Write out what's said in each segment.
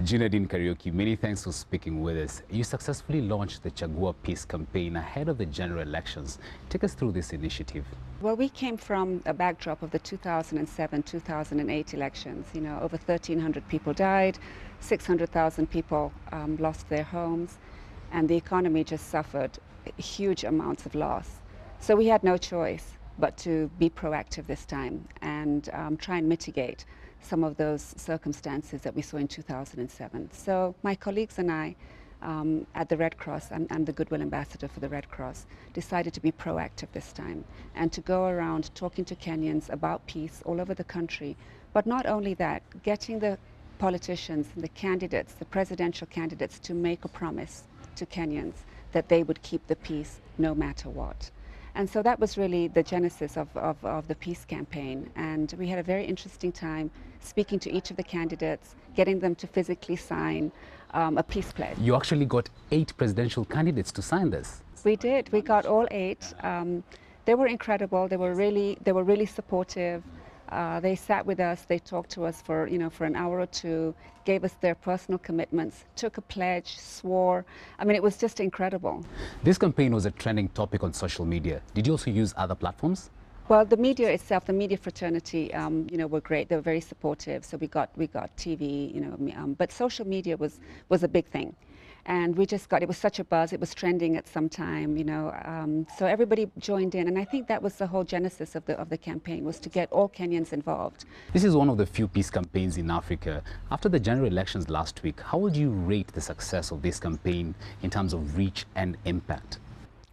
Junadine Kariuki, many thanks for speaking with us. You successfully launched the Chagua Peace campaign ahead of the general elections. Take us through this initiative. Well, we came from a backdrop of the 2007-2008 elections. You know, over 1,300 people died, 600,000 people lost their homes, and the economy just suffered huge amounts of loss. So we had no choice but to be proactive this time and try and mitigate some of those circumstances that we saw in 2007. So my colleagues and I at the Red Cross, I'm the Goodwill Ambassador for the Red Cross, decided to be proactive this time and to go around talking to Kenyans about peace all over the country. But not only that, getting the politicians, the candidates, the presidential candidates to make a promise to Kenyans that they would keep the peace no matter what. And so that was really the genesis of the peace campaign. And we had a very interesting time speaking to each of the candidates, getting them to physically sign a peace pledge. You actually got 8 presidential candidates to sign this. We did. We got all 8. They were incredible. They were really supportive. They sat with us. They talked to us for an hour or two, gave us their personal commitments, took a pledge, swore. I mean, it was just incredible. This campaign was a trending topic on social media. Did you also use other platforms? Well, the media itself, the media fraternity, were great. They were very supportive. So we got TV, but social media was a big thing. And we just it was such a buzz. It was trending at some time, so everybody joined in. And I think that was the whole genesis of the campaign, was to get all Kenyans involved. This is one of the few peace campaigns in Africa. After the general elections last week, how would you rate the success of this campaign in terms of reach and impact?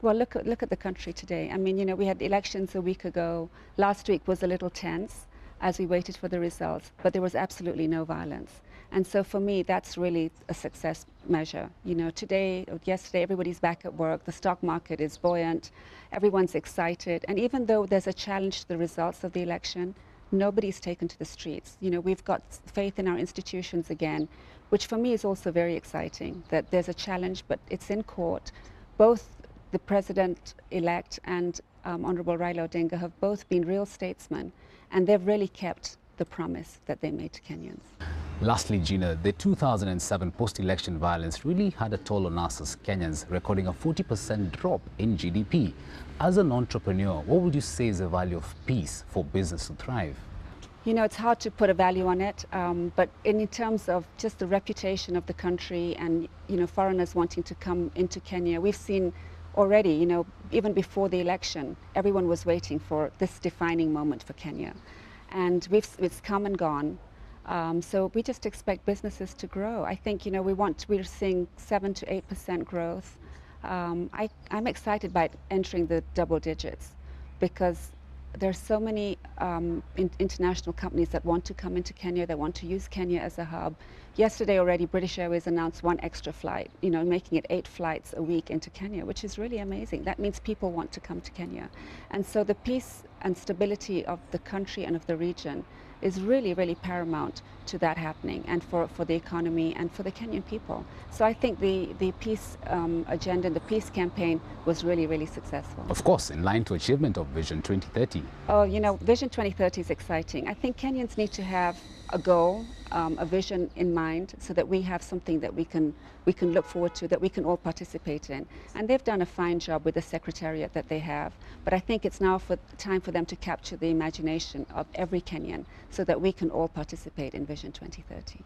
Well, look at the country today. I mean, we had elections a week ago. Last week was a little tense as we waited for the results, but there was absolutely no violence. And so for me, that's really a success measure. Yesterday, everybody's back at work. The stock market is buoyant. Everyone's excited. And even though there's a challenge to the results of the election, nobody's taken to the streets. We've got faith in our institutions again, which for me is also very exciting, that there's a challenge, but it's in court. Both the president-elect and Honorable Raila Odinga have both been real statesmen, and they've really kept the promise that they made to Kenyans. Lastly, Gina, the 2007 post-election violence really had a toll on us as Kenyans, recording a 40% drop in GDP. As an entrepreneur, what would you say is the value of peace for business to thrive? It's hard to put a value on it, but in terms of just the reputation of the country and, foreigners wanting to come into Kenya, we've seen already, even before the election, everyone was waiting for this defining moment for Kenya. And it's come and gone. So we just expect businesses to grow. I think, we're seeing 7 to 8% growth. I'm excited by entering the double digits because there's so many international companies that want to come into Kenya, that want to use Kenya as a hub. Yesterday already, British Airways announced 1 extra flight, making it 8 flights a week into Kenya, which is really amazing. That means people want to come to Kenya. And so the peace and stability of the country and of the region is really, really paramount to that happening, and for the economy and for the Kenyan people. So I think the peace agenda and the peace campaign was really, really successful. Of course, in line to achievement of Vision 2030. Oh, Vision 2030 is exciting. I think Kenyans need to have a goal, a vision in mind, so that we have something that we can look forward to, that we can all participate in. And they've done a fine job with the secretariat that they have. But I think it's now time for them to capture the imagination of every Kenyan so that we can all participate in Vision 2030.